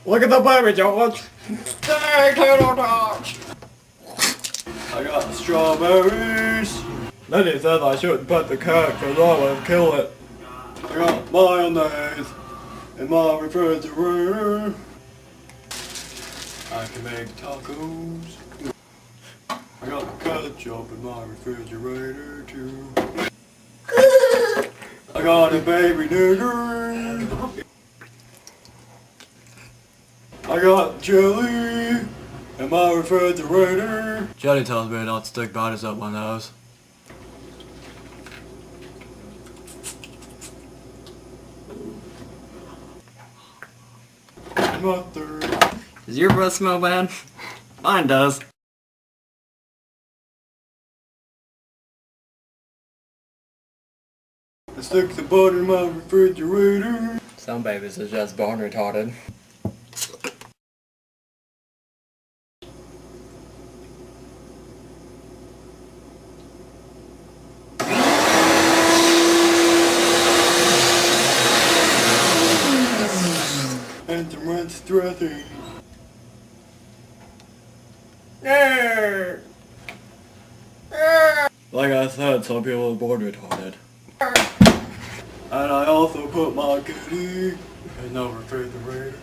Look at the baby, George. Stay tater tots. I got the strawberries. Then he said I shouldn't pet the cat because I would kill it. I got mayonnaise in my refrigerator. I can make tacos. I got ketchup in my refrigerator too. I got a baby nigger. I got jelly in my refrigerator. Jelly tells me not to stick bodies up my nose. Mother. Does your breath smell bad? Mine does. I stick the butter in my refrigerator. Some babies are just born retarded. And some ranch dressing. Like I said, some people are born retarded. And I also put my kitty in the refrigerator.